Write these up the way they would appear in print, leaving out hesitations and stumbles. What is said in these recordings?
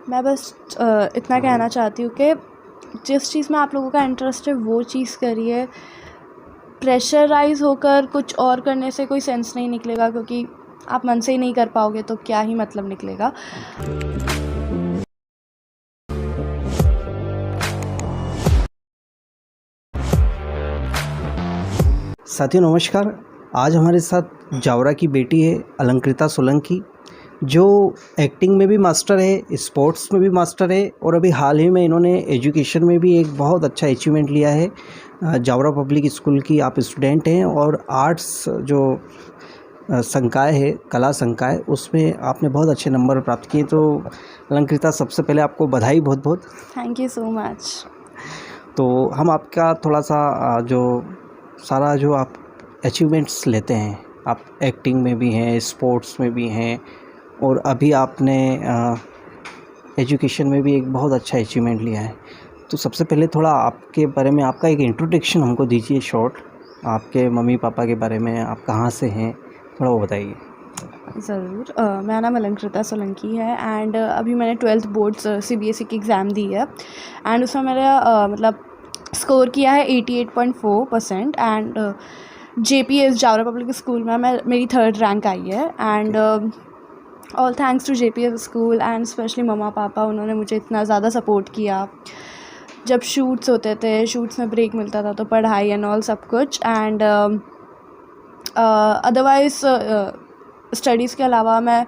मैं बस इतना कहना चाहती हूँ कि जिस चीज़ में आप लोगों का इंटरेस्ट है वो चीज़ करिए। प्रेशराइज़ होकर कुछ और करने से कोई सेंस नहीं निकलेगा, क्योंकि आप मन से ही नहीं कर पाओगे तो क्या ही मतलब निकलेगा। साथियों नमस्कार। आज हमारे साथ जावरा की बेटी है अलंकृता सोलंकी, जो एक्टिंग में भी मास्टर है, स्पोर्ट्स में भी मास्टर है और अभी हाल ही में इन्होंने एजुकेशन में भी एक बहुत अच्छा अचीवमेंट लिया है। जावरा पब्लिक स्कूल की आप स्टूडेंट हैं और आर्ट्स जो संकाय है, कला संकाय, उसमें आपने बहुत अच्छे नंबर प्राप्त किए। तो अलंकृता, सबसे पहले आपको बधाई बहुत बहुत। Thank you so much. तो हम आपका थोड़ा सा जो आप अचीवमेंट्स लेते हैं, आप एक्टिंग में भी हैं, स्पोर्ट्स में भी हैं और अभी आपने एजुकेशन में भी एक बहुत अच्छा अचीवमेंट लिया है। तो सबसे पहले थोड़ा आपके बारे में आपका एक इंट्रोडक्शन हमको दीजिए शॉर्ट, आपके मम्मी पापा के बारे में, आप कहाँ से हैं, थोड़ा वो बताइए। ज़रूर। मेरा नाम अलंकृता सोलंकी है एंड अभी मैंने 12th बोर्ड्स CBSE की एग्ज़ाम दी है एंड उसमें मेरा मतलब स्कोर किया है 88.4% and JPS Jaora public school में मेरी 3rd रैंक आई है and all thanks to JPS school and specially mamma papa. उन्होंने मुझे इतना ज़्यादा सपोर्ट किया। जब शूट्स होते थे, शूट्स में ब्रेक मिलता था तो पढ़ाई एंड ऑल सब कुछ एंड अदरवाइज़ स्टडीज़ के अलावा मैं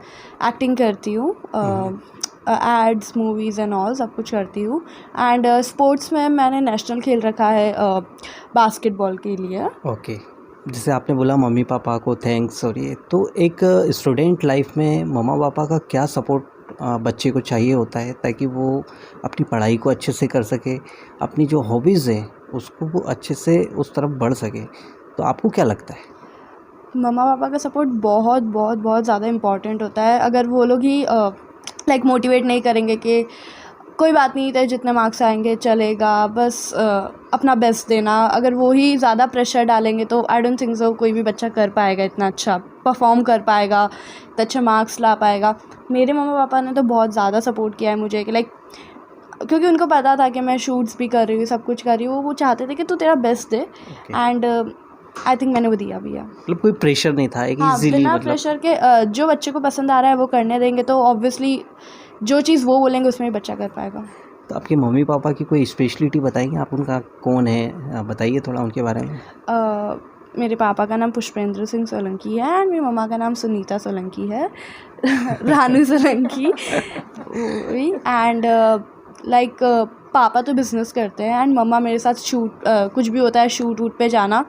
एक्टिंग करती हूँ, एड्स, मूवीज़ एंड ऑल सब कुछ करती हूँ एंड स्पोर्ट्स में मैंने नेशनल खेल रखा है बास्केटबॉल के लिए। ओके, जैसे आपने बोला मम्मी पापा को थैंक्स, और ये तो एक स्टूडेंट लाइफ में मम्मा पापा का क्या सपोर्ट बच्चे को चाहिए होता है ताकि वो अपनी पढ़ाई को अच्छे से कर सके, अपनी जो हॉबीज़ है उसको वो अच्छे से उस तरफ बढ़ सके। तो आपको क्या लगता है? मम्मा पापा का सपोर्ट बहुत बहुत बहुत ज़्यादा इम्पॉर्टेंट होता है। अगर वो लोग ही लाइक मोटिवेट नहीं करेंगे कि कोई बात नहीं, तेरे जितने मार्क्स आएंगे चलेगा, बस अपना बेस्ट देना, अगर वो ही ज़्यादा प्रेशर डालेंगे तो आई डोंट थिंक सो कोई भी बच्चा कर पाएगा, इतना अच्छा परफॉर्म कर पाएगा, इतने अच्छे मार्क्स ला पाएगा। मेरे मम्मा पापा ने तो बहुत ज़्यादा सपोर्ट किया है मुझे कि लाइक, क्योंकि उनको पता था कि मैं शूट्स भी कर रही हूँ, सब कुछ कर रही हूँ, वो चाहते थे कि तू तेरा best they and I think मैंने वो दिया भी है। मतलब कोई प्रेशर नहीं था, एक हाँ, इजीली बिना मतलब प्रेशर के जो बच्चे को पसंद आ रहा है वो करने देंगे तो ऑब्वियसली जो चीज़ वो बोलेंगे उसमें ही बच्चा कर पाएगा। तो आपके मम्मी पापा की कोई स्पेशलिटी बताएंगे आप, उनका कौन है, बताइए थोड़ा उनके बारे में। मेरे पापा का नाम पुष्पेंद्र सिंह सोलंकी है एंड मेरी मम्मा का नाम सुनीता सोलंकी है रानू सोलंकी एंड लाइक पापा तो बिज़नेस करते हैं एंड मम्मा मेरे साथ शूट कुछ भी होता है शूट वूट पे जाना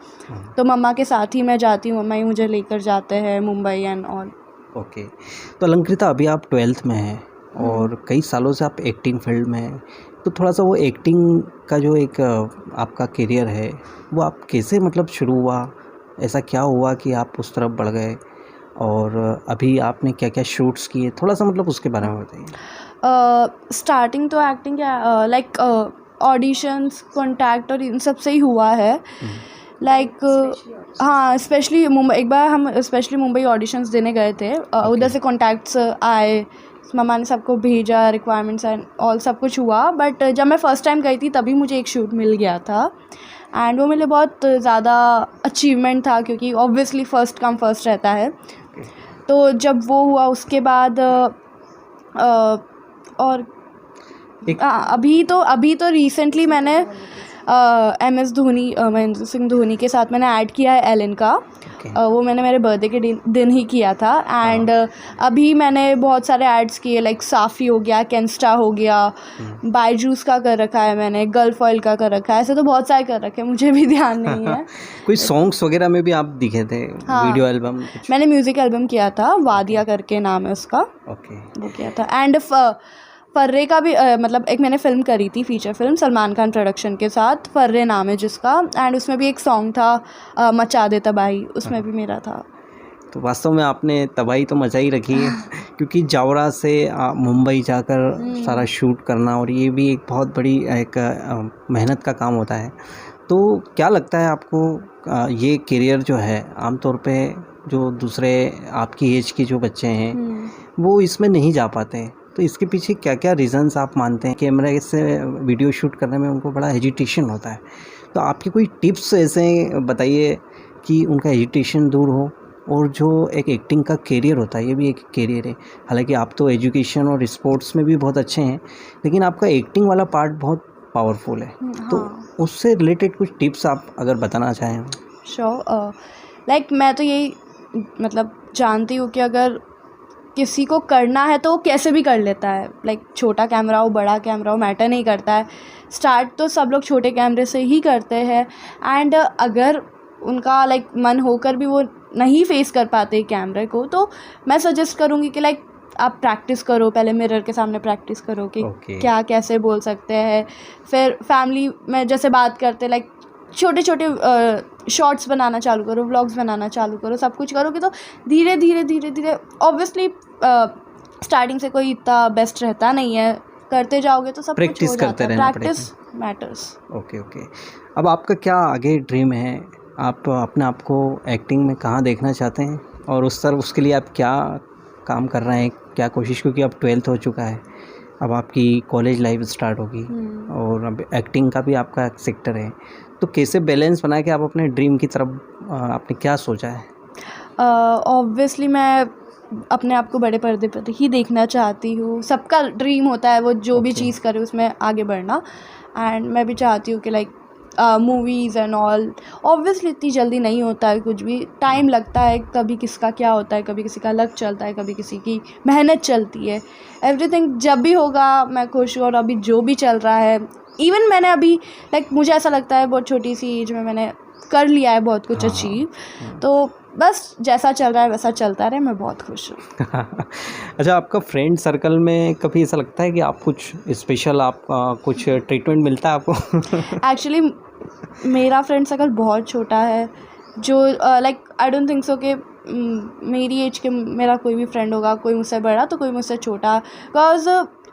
तो मम्मा के साथ ही मैं जाती हूँ, मम्मा ही मुझे लेकर जाते हैं मुंबई एंड ऑल। ओके, तो अलंकृता अभी आप 12th में हैं और कई सालों से आप एक्टिंग फील्ड में हैं, तो थोड़ा सा वो एक्टिंग का जो एक आपका करियर है वो आप कैसे मतलब शुरू हुआ, ऐसा क्या हुआ कि आप उस तरफ बढ़ गए और अभी आपने क्या क्या शूट्स किए, थोड़ा सा मतलब उसके बारे में बताइए। स्टार्टिंग तो एक्टिंग लाइक ऑडिशंस, कॉन्टैक्ट और इन सब से ही हुआ है। लाइक हाँ, स्पेशली मुंबई, एक बार हम स्पेशली मुंबई ऑडिशंस देने गए थे, उधर से कॉन्टैक्ट्स आए, मम्मा ने सबको भेजा, रिक्वायरमेंट्स एंड ऑल सब कुछ हुआ। बट जब मैं फ़र्स्ट टाइम गई थी तभी मुझे एक शूट मिल गया था एंड वो मेरे लिए बहुत ज़्यादा अचीवमेंट था, क्योंकि ऑब्वियसली फ़र्स्ट कम फर्स्ट रहता है। तो जब वो हुआ उसके बाद और अभी तो रिसेंटली मैंने MS धोनी, महेंद्र सिंह धोनी के साथ मैंने ऐड किया है एलन का। वो मैंने मेरे बर्थडे के दिन ही किया था एंड अभी मैंने बहुत सारे एड्स किए, लाइक साफ़ी हो गया, कैंस्टा हो गया, बायजूस का कर रखा है मैंने, गल्फ ऑयल का कर रखा है, ऐसे तो बहुत सारे कर रखे हैं, मुझे भी ध्यान नहीं है। कोई सॉन्ग्स वगैरह में भी आप दिखे थे? हाँ, वीडियो एल्बम मैंने म्यूज़िक एल्बम किया था, वादिया करके नाम है उसका। ओके, वो किया था एंड फर्रे का भी मतलब एक मैंने फ़िल्म करी थी, feature film Salman Khan production के साथ, फर्रे नाम है जिसका, एंड उसमें भी एक सॉन्ग था मचा दे तबाही, उसमें भी मेरा था। तो वास्तव में आपने तबाही तो मचा ही रखी है क्योंकि जावरा से मुंबई जाकर सारा शूट करना, और ये भी एक बहुत बड़ी एक मेहनत का काम होता है। तो क्या लगता है आपको, ये करियर जो है आमतौर पे जो दूसरे आपकी एज के जो बच्चे हैं वो इसमें नहीं जा पाते, तो इसके पीछे क्या क्या रीज़न्स आप मानते हैं? कैमरे से वीडियो शूट करने में उनको बड़ा हेजिटेशन होता है, तो आपके कोई टिप्स ऐसे बताइए कि उनका हेजिटेशन दूर हो, और जो एक एक्टिंग का करियर होता है, ये भी एक करियर है। हालांकि आप तो एजुकेशन और स्पोर्ट्स में भी बहुत अच्छे हैं, लेकिन आपका एक्टिंग वाला पार्ट बहुत पावरफुल है। तो हाँ। उससे रिलेटेड कुछ टिप्स आप अगर बताना चाहें। श्योर। लाइक मैं तो यही मतलब जानती हूँ कि अगर किसी को करना है तो वो कैसे भी कर लेता है। लाइक छोटा कैमरा हो बड़ा कैमरा हो मैटर नहीं करता है। स्टार्ट तो सब लोग छोटे कैमरे से ही करते हैं। एंड अगर उनका लाइक मन होकर भी वो नहीं फेस कर पाते कैमरे को, तो मैं सजेस्ट करूँगी कि लाइक आप प्रैक्टिस करो, पहले मिरर के सामने प्रैक्टिस करो कि Okay. क्या कैसे बोल सकते हैं। फिर फैमिली में जैसे बात करते लाइक छोटे छोटे शॉर्ट्स बनाना चालू करो, व्लॉग्स बनाना चालू करो, सब कुछ करोगे तो धीरे धीरे धीरे धीरे ऑब्वियसली स्टार्टिंग से कोई इतना बेस्ट रहता नहीं है, करते जाओगे तो सब कुछ प्रैक्टिस हो करते जाता है। रहना प्रैक्टिस मैटर्स। Okay okay. अब आपका क्या आगे ड्रीम है? आप अपने आप को एक्टिंग में कहाँ देखना चाहते हैं, और उसके लिए आप क्या काम कर रहे हैं, क्या कोशिश? क्योंकि अब 12th हो चुका है, अब आपकी कॉलेज लाइफ स्टार्ट होगी, और अब एक्टिंग का भी आपका सेक्टर है, तो कैसे बैलेंस बना के आप अपने ड्रीम की तरफ आपने क्या सोचा है? ऑब्वियसली मैं अपने आप को बड़े पर्दे पर ही देखना चाहती हूँ। सबका ड्रीम होता है वो जो भी Okay. चीज़ करे उसमें आगे बढ़ना। एंड मैं भी चाहती हूँ कि like movies and all. Obviously इतनी जल्दी नहीं होता है कुछ भी, टाइम लगता है। कभी किसका क्या होता है, कभी किसी का लक चलता है, कभी किसी की मेहनत चलती है। एवरीथिंग जब भी होगा मैं खुश हूँ। और अभी जो भी चल रहा है, इवन मैंने अभी लाइक मुझे ऐसा लगता है बहुत छोटी सी एज में मैंने कर लिया है बहुत कुछ अचीव। तो बस जैसा चल रहा है वैसा चलता रहे, मैं बहुत खुश हूँ। अच्छा, आपका फ्रेंड सर्कल में कभी ऐसा लगता है कि आप कुछ स्पेशल, आप कुछ ट्रीटमेंट मिलता है आपको? एक्चुअली मेरा फ्रेंड सर्कल बहुत छोटा है। जो like I don't think so कि मेरी एज के मेरा कोई भी फ्रेंड होगा, कोई मुझसे बड़ा तो कोई मुझसे छोटा। बिकॉज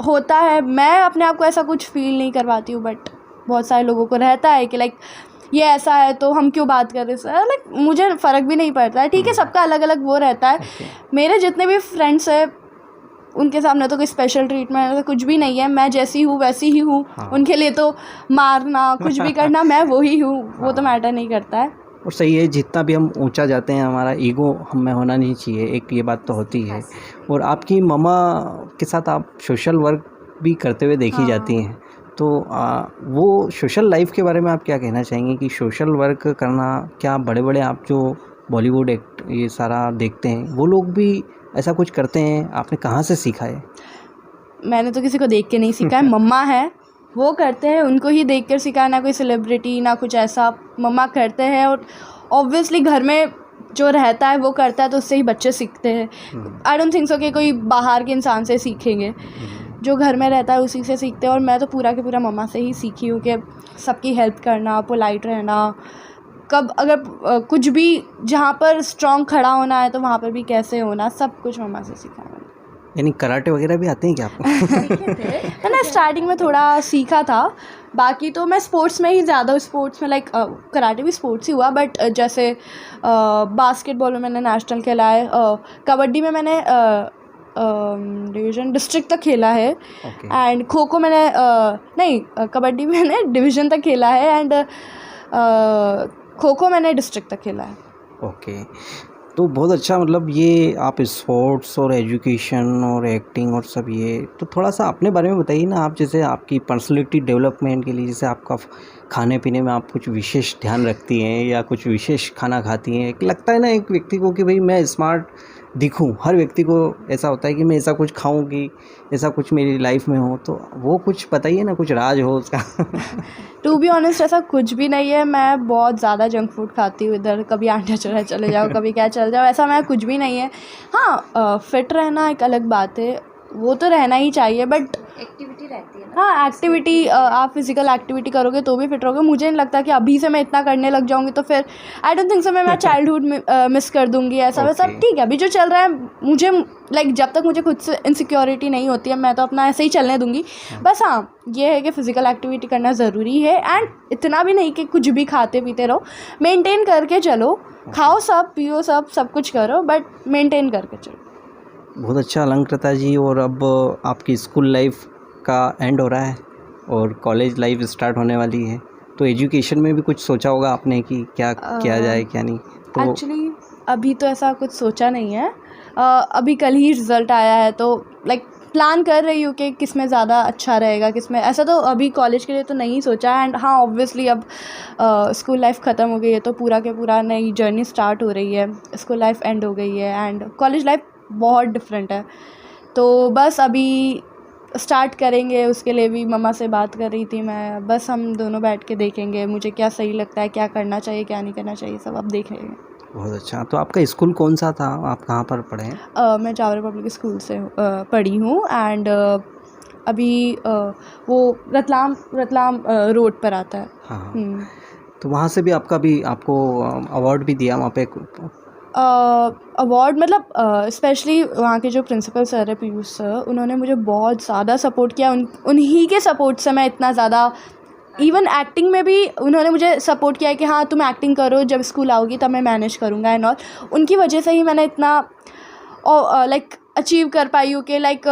होता है, मैं अपने आप को ऐसा कुछ फील नहीं करवाती हूँ, बट बहुत सारे लोगों को रहता है कि लाइक ये ऐसा है तो हम क्यों बात कर रहे हैं। लाइक मुझे फ़र्क भी नहीं पड़ता है, ठीक है, सबका अलग अलग वो रहता है। मेरे जितने भी फ्रेंड्स हैं उनके सामने तो कोई स्पेशल ट्रीटमेंट कुछ भी नहीं है। मैं जैसी हूँ वैसी ही हूँ। उनके लिए तो मारना कुछ भी करना मैं वही हूँ, वो तो मैटर नहीं करता है। और सही है, जितना भी हम ऊंचा जाते हैं हमारा ईगो हम में होना नहीं चाहिए, एक ये बात तो होती है। और आपकी मम्मा के साथ आप सोशल वर्क भी करते हुए देखी जाती हैं, तो वो सोशल लाइफ के बारे में आप क्या कहना चाहेंगे कि सोशल वर्क करना, क्या बड़े बड़े आप जो बॉलीवुड एक्ट ये सारा देखते हैं वो लोग भी ऐसा कुछ करते हैं? आपने कहाँ से सीखा है? मैंने तो किसी को देख के नहीं सीखा है। मम्मा है वो करते हैं, उनको ही देख कर सीखा। ना कोई सेलिब्रिटी ना कुछ ऐसा, मम्मा करते हैं। और ऑब्वियसली घर में जो रहता है वो करता है तो उससे ही बच्चे सीखते हैं। आई डोंट थिंक सो कि कोई बाहर के इंसान से सीखेंगे, जो घर में रहता है उसी से सीखते हैं। और मैं तो पूरा के पूरा मम्मा से ही सीखी हूँ कि सबकी हेल्प करना, पोलाइट रहना, कब अगर कुछ भी जहाँ पर स्ट्रॉन्ग खड़ा होना है तो वहाँ पर भी कैसे होना, सब कुछ मम्मा से सीखा मैंने। यानी कराटे वगैरह भी आते हैं क्या आपको? मैंने स्टार्टिंग में थोड़ा सीखा था, बाकी तो मैं स्पोर्ट्स में ही ज़्यादा, स्पोर्ट्स में लाइक कराटे भी स्पोर्ट्स ही हुआ, बट जैसे बास्केटबॉल में मैंने नेशनल खेला है, कबड्डी में मैंने डिवीज़न डिस्ट्रिक्ट तक खेला है। एंड खो खो मैंने नहीं, कबड्डी में मैंने डिवीज़न तक खेला है। एंड खो खो मैंने डिस्ट्रिक्ट तक खेला है। ओके, तो बहुत अच्छा। मतलब ये आप स्पोर्ट्स और एजुकेशन और एक्टिंग और सब ये, तो थोड़ा सा अपने बारे में बताइए ना। आप जैसे आपकी पर्सनैलिटी डेवलपमेंट के लिए जैसे आपका खाने पीने में आप कुछ विशेष ध्यान रखती हैं या कुछ विशेष खाना खाती हैं? लगता है ना एक व्यक्ति को कि भाई मैं स्मार्ट दिखूं, हर व्यक्ति को ऐसा होता है कि मैं ऐसा कुछ खाऊं कि ऐसा कुछ मेरी लाइफ में हो, तो वो कुछ बताइए ना, कुछ राज हो उसका। टू बी ऑनेस्ट ऐसा कुछ भी नहीं है। मैं बहुत ज़्यादा जंक फूड खाती हूँ, इधर कभी आंटा चूरा चले जाओ, कभी क्या चल जाओ, ऐसा मैं कुछ भी नहीं है। हाँ, फिट रहना एक अलग बात है, वो तो रहना ही चाहिए, बट एक्टिविटी रहती है ना। हाँ, एक्टिविटी, आप फिजिकल एक्टिविटी करोगे तो भी फिट रहोगे। मुझे नहीं लगता कि अभी से मैं इतना करने लग जाऊंगी तो फिर आई डोंट थिंक सो मैं चाइल्डहुड मिस कर दूंगी, ऐसा वैसा। ठीक है, अभी जो चल रहा है मुझे लाइक जब तक मुझे खुद से इनसिक्योरिटी नहीं होती है मैं तो अपना ऐसे ही चलने दूंगी। बस हाँ, ये है कि फ़िज़िकल एक्टिविटी करना ज़रूरी है। एंड इतना भी नहीं कि कुछ भी खाते पीते रहो, मेंटेन करके चलो। खाओ सब, पियो सब कुछ करो, बट मेंटेन करके चलो। बहुत अच्छा अलंकृता जी। और अब आपकी स्कूल लाइफ का एंड हो रहा है और कॉलेज लाइफ स्टार्ट होने वाली है, तो एजुकेशन में भी कुछ सोचा होगा आपने कि क्या किया जाए क्या नहीं? तो एक्चुअली अभी तो ऐसा कुछ सोचा नहीं है। अभी कल ही रिज़ल्ट आया है, तो लाइक प्लान कर रही हूँ कि किस में ज़्यादा अच्छा रहेगा, किस में। ऐसा तो अभी कॉलेज के लिए तो नहीं सोचा। एंड हाँ, ऑब्वियसली अब स्कूल लाइफ ख़त्म हो गई है तो पूरा के पूरा नई जर्नी स्टार्ट हो रही है। स्कूल लाइफ एंड हो गई है एंड कॉलेज लाइफ बहुत डिफरेंट है। तो बस अभी स्टार्ट करेंगे, उसके लिए भी मम्मा से बात कर रही थी मैं। बस हम दोनों बैठ के देखेंगे मुझे क्या सही लगता है, क्या करना चाहिए क्या नहीं करना चाहिए, सब अब देख लेंगे। बहुत अच्छा। तो आपका स्कूल कौन सा था, आप कहाँ पर पढ़े हैं? मैं जावरा पब्लिक स्कूल से पढ़ी हूँ। एंड अभी वो रतलाम रोड पर आता है। हाँ, तो वहाँ से भी आपको अवार्ड भी दिया वहाँ पे? अवार्ड मतलब स्पेशली वहाँ के जो प्रिंसिपल सर है पीयूष सर, उन्होंने मुझे बहुत ज़्यादा सपोर्ट किया। उन्हीं के सपोर्ट से मैं इतना ज़्यादा, इवन एक्टिंग में भी उन्होंने मुझे सपोर्ट किया है कि हाँ तुम एक्टिंग करो, जब स्कूल आओगी तब मैं मैनेज करूँगा एंड ऑल। उनकी वजह से ही मैंने इतना लाइक अचीव कर पाई हूँ कि लाइक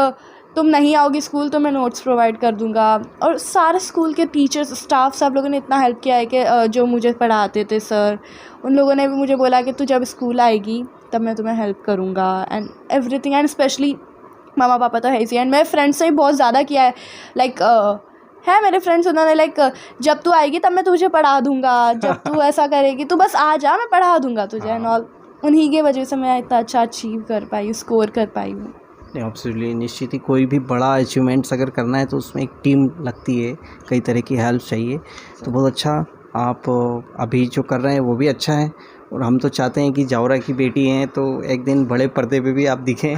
तुम नहीं आओगी स्कूल तो मैं नोट्स प्रोवाइड कर दूँगा। और सारे स्कूल के टीचर्स स्टाफ सब लोगों ने इतना हेल्प किया है कि जो मुझे पढ़ाते थे सर, उन लोगों ने भी मुझे बोला कि तू जब स्कूल आएगी तब मैं तुम्हें हेल्प करूँगा एंड एवरीथिंग। एंड स्पेशली मामा पापा तो है ही। एंड मेरे फ्रेंड्स ने भी बहुत ज़्यादा किया है। लाइक है मेरे फ्रेंड्स, उन्होंने लाइक जब तू आएगी तब मैं तुझे पढ़ा दूँगा, जब तू ऐसा करेगी तू बस आ जा, मैं पढ़ा दूँगा तुझे एंड ऑल। उन्हीं की वजह से मैं इतना अच्छा अचीव कर पाई हूँ, स्कोर कर पाई हूँ। नहीं, एब्सोल्युटली, निश्चित ही कोई भी बड़ा अचीवमेंट्स अगर करना है तो उसमें एक टीम लगती है, कई तरह की हेल्प चाहिए। तो बहुत अच्छा आप अभी जो कर रहे हैं वो भी अच्छा है। और हम तो चाहते हैं कि जावरा की बेटी हैं तो एक दिन बड़े पर्दे पे भी आप दिखें,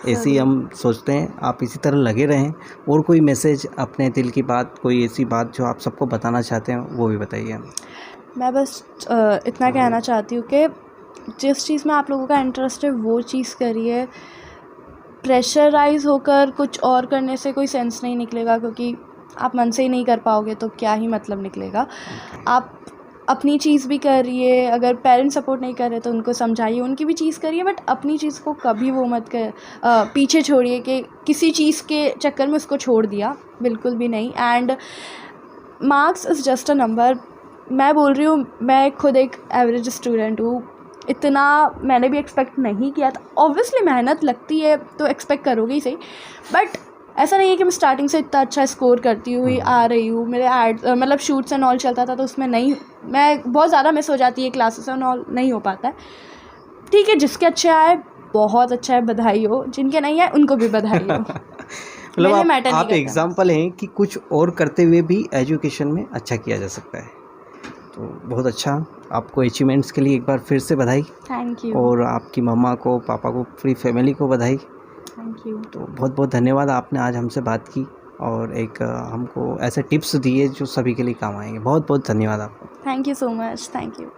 ऐसे ही हम सोचते हैं। आप इसी तरह लगे रहें। और कोई मैसेज, अपने दिल की बात, कोई ऐसी बात जो आप सबको बताना चाहते हैं वो भी बताइए हमें। मैं बस इतना कहना चाहती हूँ कि जिस चीज़ में आप लोगों का इंटरेस्ट है वो चीज़ करिए। प्रेशराइज़ होकर कुछ और करने से कोई सेंस नहीं निकलेगा, क्योंकि आप मन से ही नहीं कर पाओगे तो क्या ही मतलब निकलेगा। आप अपनी चीज़ भी करिए, अगर पेरेंट्स सपोर्ट नहीं कर रहे तो उनको समझाइए, उनकी भी चीज़ करिए, बट अपनी चीज़ को कभी वो मत पीछे छोड़िए कि किसी चीज़ के चक्कर में उसको छोड़ दिया, बिल्कुल भी नहीं। And marks is just a number. मैं बोल रही हूँ, मैं खुद एक एवरेज स्टूडेंट हूँ, इतना मैंने भी एक्सपेक्ट नहीं किया था। ऑब्वियसली मेहनत लगती है तो एक्सपेक्ट करोगे ही सही, बट ऐसा नहीं है कि मैं स्टार्टिंग से इतना अच्छा स्कोर करती हुई आ रही हूँ। मेरे मतलब शूट्स एंड ऑल चलता था तो उसमें नहीं, मैं बहुत ज़्यादा मिस हो जाती है, क्लासेस एंड ऑल नहीं हो पाता है। ठीक है, जिसके अच्छे आए बहुत अच्छा है, बधाई हो, जिनके नहीं आए उनको भी बधाई हो। मतलब आप एग्जाम्पल हैं कि कुछ और करते हुए भी एजुकेशन में अच्छा किया जा सकता है। तो बहुत अच्छा, आपको अचीवमेंट्स के लिए एक बार फिर से बधाई। Thank you. और आपकी मम्मा को, पापा को, पूरी फैमिली को बधाई। Thank you. तो बहुत बहुत धन्यवाद, आपने आज हमसे बात की और एक हमको ऐसे टिप्स दिए जो सभी के लिए काम आएंगे। बहुत बहुत धन्यवाद आपको। Thank you so much. Thank you.